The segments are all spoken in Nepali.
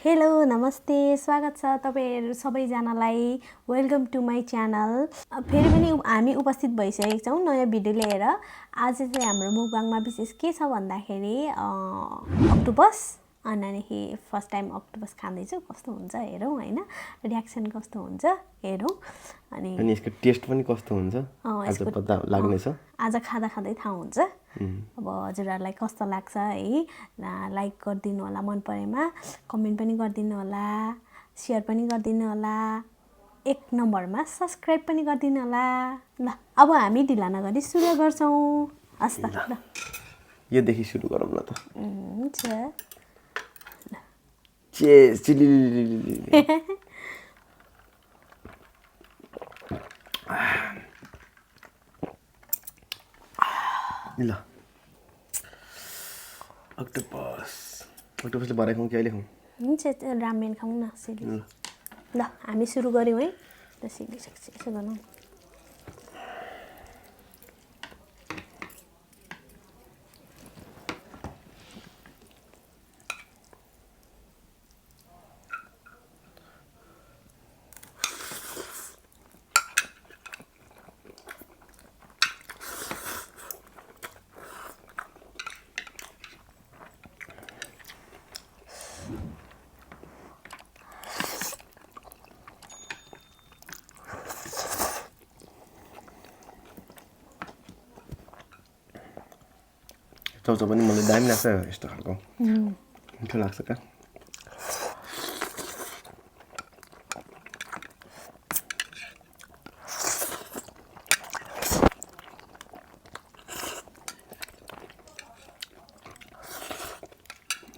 हेलो नमस्ते स्वागत छ तपाईहरु सबैजनालाई वेलकम टु माई च्यानल। फेरि पनि हामी उपस्थित भइसकेका छौं नयाँ भिडियो लिएर। आज चाहिँ हाम्रो मुकबाङमा विशेष के छ भन्दाखेरि अक्टोपस अनि फर्स्ट टाइम अक्टोपस खाँदै छु कस्तो हुन्छ हेरौं हैन रियाक्सन कस्तो हुन्छ हेरौं अनि यसको टेस्ट पनि कस्तो हुन्छ आज पत्ता लाग्ने छ। आज खाँदा खाँदै थाहा हुन्छ। अब हजुरहरुलाई कस्तो लाग्छ है लाइक गरिदिनु होला मन परेमा कमेन्ट पनि गरिदिनु होला शेयर पनि गरिदिनु होला एक नम्बरमा सब्स्क्राइब पनि गरिदिनु होला। ल अब हामी ढिला नगरी सुरु गर्छौं। हस् त ल यो देखि सुरु गरौँ न त। हुन्छ चेस चिली ल अक्टोपसले भरे खाउँ कि अहिले खाउँ? हुन्छ रामेन खाउँ न सिली। ल हामी सुरु गर्यौं है त सिली सक्छ गर्नु। चाउचाउ पनि मलाई दामी लाग्छ यस्तो खालको मिठो लाग्छ क्या।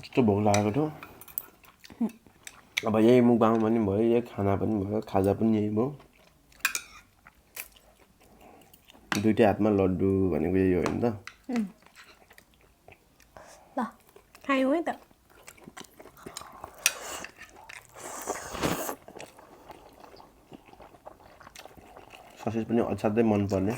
यस्तो भोक लागेको थियो। अब यही मुकबाङ पनि भयो यही खाना पनि भयो खाजा पनि यही भयो। दुईटै हातमा लड्डु भनेको यही हो हैन त। ल खायौं है त। ससेज पनि असाध्यै मन पर्ने।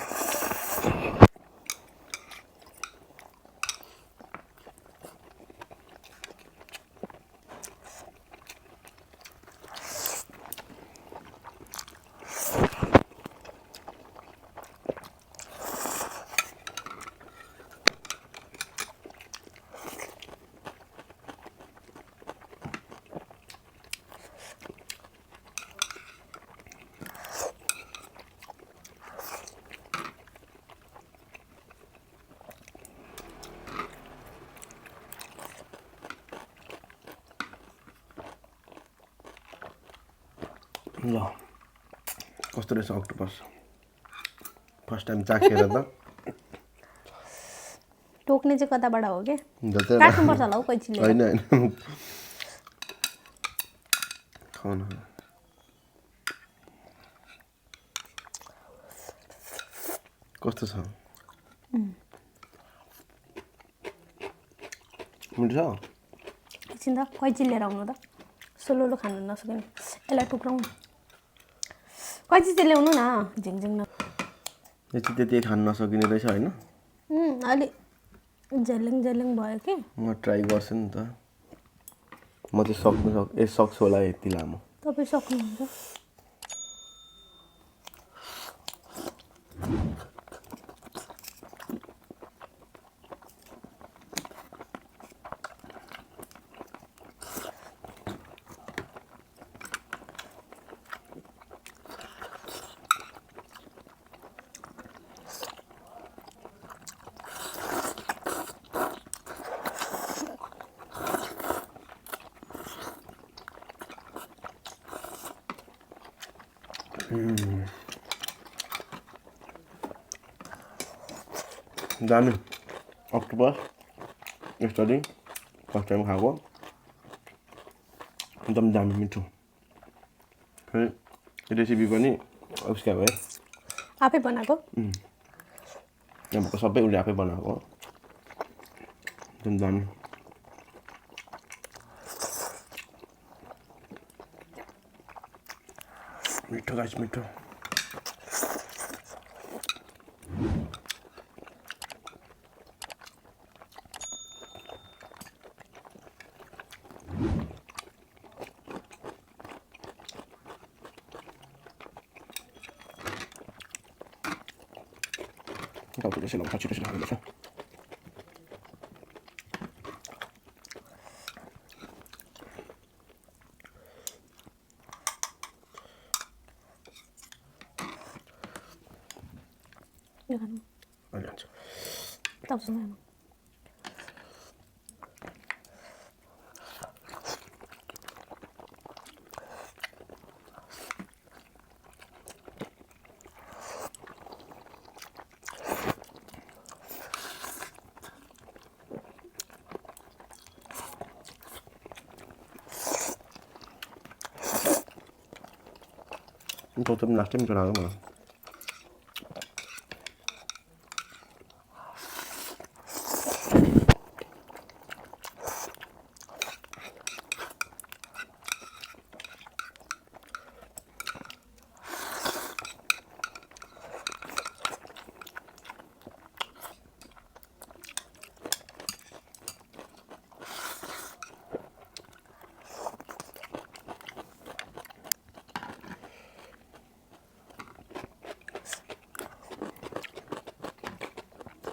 ल कस्तो रहेछ अक्टोपस फर्स्ट टाइम चाखेर त टोक्ने चाहिँ कताबाट हो के जतै काट्नुपर्छ होला हौ कैचीले। हैन हैन खाऊ न कस्तो छ मिठो छ। एकछिन त कैची लिएर आउनु त सोलोलो खानु नसक्ने यसलाई टुक्राउँ कैची चाहिँ ल्याउनु न झिङझिङ न यो चाहिँ त्यति खान नसकिने रहेछ हैन। अलि झेलिङ झेलिङ भयो कि म ट्राई गर्छु नि त। म चाहिँ सक्छु होला यति लामो। तपाईँ सक्नुहुन्छ। दामी अक्टोपस यसरी फर्स्ट टाइम खाएको एकदम दामी मिठो। फेरि रेसिपी पनि उसका भयो आफै बनाएको यहाँको सबै उसले आफै बनाएको एकदम दामी मिठो गाइस मिठो। टाउको त्यसै लगाउँछ छिटो छिटो हाल्नुपर्छ यो खानु अहिले हाल्छु तपाईसँग Itu tuh nasdem curang mah.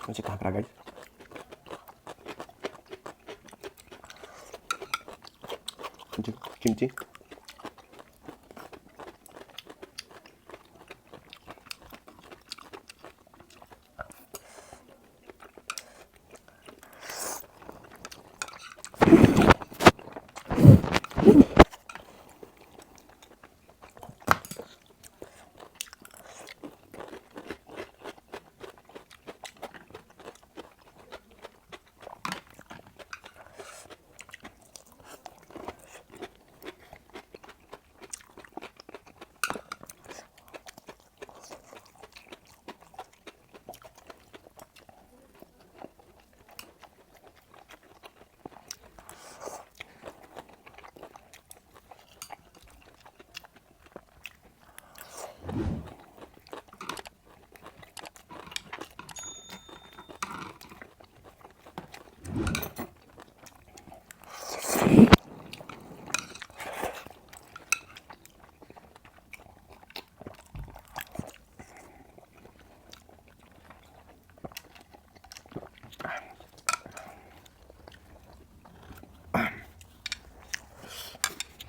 Masih kakak guys. Kimchi.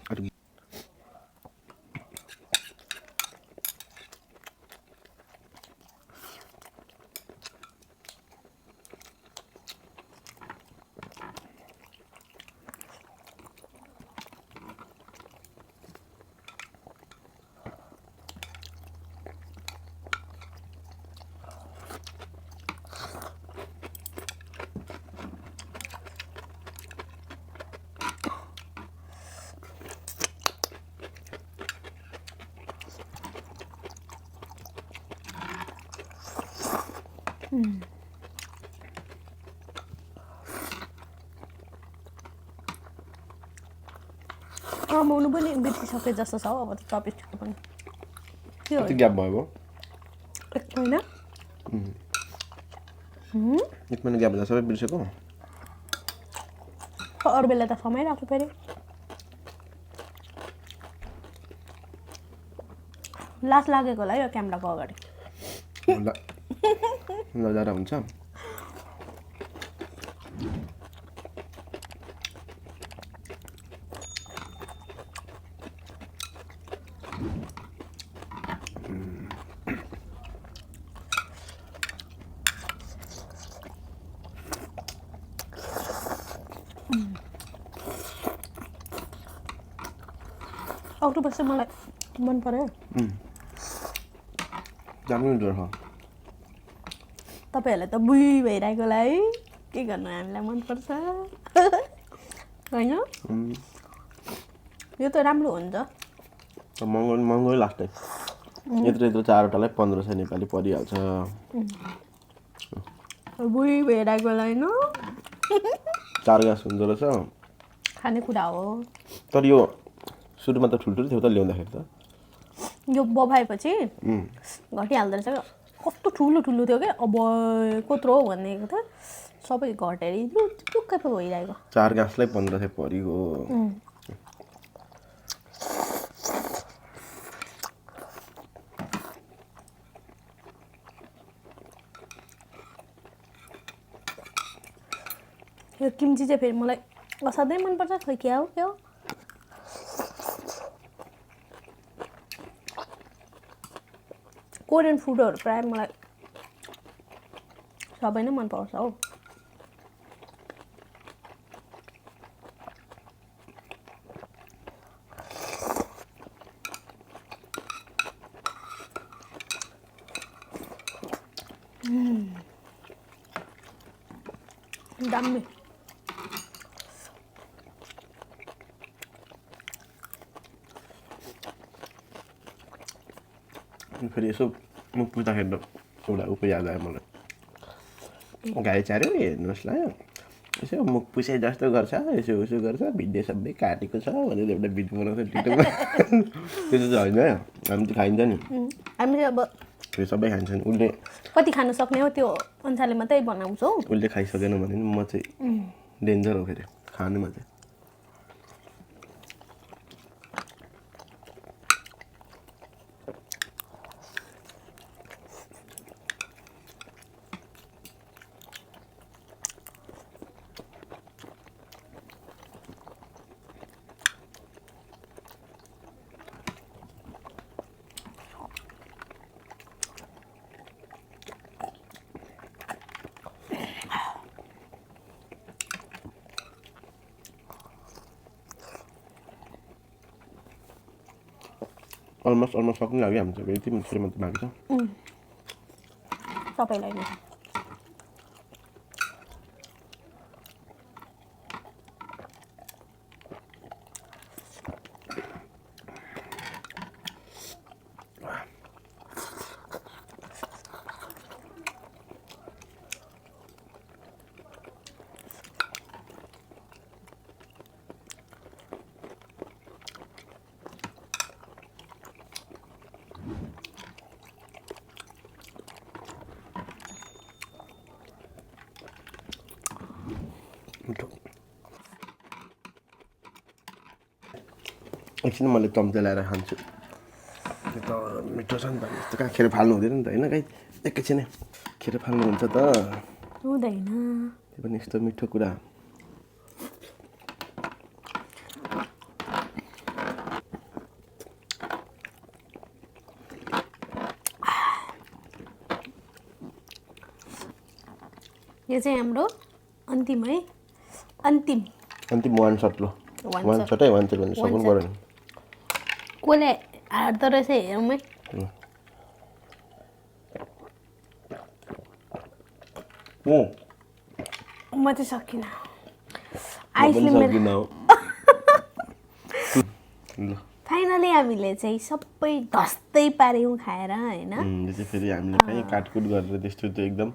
Aduh. आमाउनु पनि बिर्सिसके जस्तो छ हौ अब त चपिस्टिकको पनि के हो कति ग्याप भयो एक महिना एक महिना ग्याप हुँदा सबै बिर्सेको अरू बेला त समय राख्नु पऱ्यो लास लागेको होला यो क्यामेराको अगाडि नजारा हुन्छ अक्टोपस चाहिँ मलाई मन पर्यो जानु नि डर तपाईँहरूलाई त बुई भइरहेको होला है के गर्नु हामीलाई मनपर्छ होइन यो त राम्रो हुन्छ महँगो महँगै लाग्छ यत्रो यत्रो चारवटालाई 1500 नेपाली परिहाल्छ बुई भइरहेको होला होइन 4 गाँस हुँदो रहेछ खानेकुरा हो तर यो सुरुमा त ठुल्ठुलो थियो त ल्याउँदाखेरि त यो बभाएपछि घटिहाल्दो रहेछ कस्तो ठुलो ठुलो थियो क्या अब कत्रो हो भनेको त सबै घटेर टुक्कै पो भइरहेको 4 गाँसलाई 1500 परिगयो यो किम्ची चाहिँ फेरि मलाई असाध्यै मनपर्छ खै के हो कोरियन फुडहरू प्राय मलाई सबै नै मनपर्छ हौ दामी फेरि यसो मुख पुच्दाखेरि एउटा उप याद आयो मलाई गाई चार्यो हेर्नुहोस् ल यसो मुख पुछे जस्तो गर्छ यसो उसो गर्छ भिडियो सबै काटेको छ भनेर एउटा भिडियो बनाउँछ टिकटकमा त्यस्तो चाहिँ होइन हामी चाहिँ खाइन्छ नि हामी चाहिँ अब त्यो सबै खान्छन् उसले कति खानु सक्ने हो त्यो अनुसारले मात्रै बनाउँछौ उसले खाइसकेन भने म चाहिँ डेन्जर हो फेरि खानुमा चाहिँ अलमोस्ट सक्नु लाग्यो हामी चाहिँ यति थोरै मात्रै बाँकी छ सबैलाई नै मिठो एकछिन मैले चम्चा ल्याएर खान्छु त्यो त मिठो छ नि त यस्तो कहाँ खेर फाल्नु हुँदैन नि त होइन गाई एकैछिन खेर फाल्नुहुन्छ त हुँदैन त्यो पनि यस्तो मिठो कुरा यो चाहिँ हाम्रो अन्तिम है अन्तिम वान सट लो वान सट है वान सट भने सक्नु पऱ्यो नि कसले हार्दो रहेछ हेरौँ है म चाहिँ सकिनँ आइसले मेरो फाइनली हामीले चाहिँ सबै धस्तै पार्यौँ खाएर होइन यो चाहिँ फेरि हामीले कहीँ काटकुट गरेर त्यस्तो त्यो एकदम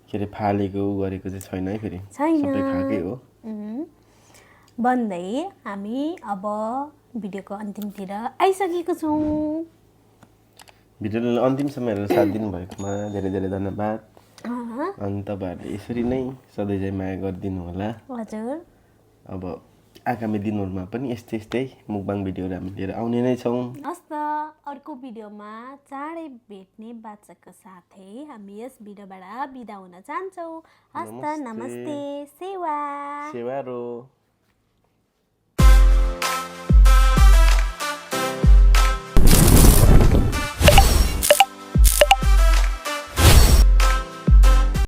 के अरे फालेको गरेको चाहिँ छैन है फेरि सबै खाएकै हो भन्दै हामी अब भिडियोको अन्तिमतिर आइसकेको छौँ भिडियोलाई अन्तिमसम्म हेरेर साथ दिनुभएकोमा धेरै धेरै धन्यवाद अनि तपाईँहरूले यसरी नै सधैँ चाहिँ माया गरिदिनु होला हजुर अब आगामी दिनहरूमा पनि यस्तै यस्तै मुकबाङ भिडियोहरू हामी लिएर आउने नै छौँ हस् त अर्को भिडियोमा चाँडै भेट्ने बाचाको साथै हामी यस भिडियोबाट बिदा हुन चाहन्छौँ हस् त नमस्ते सेवा सेवा रो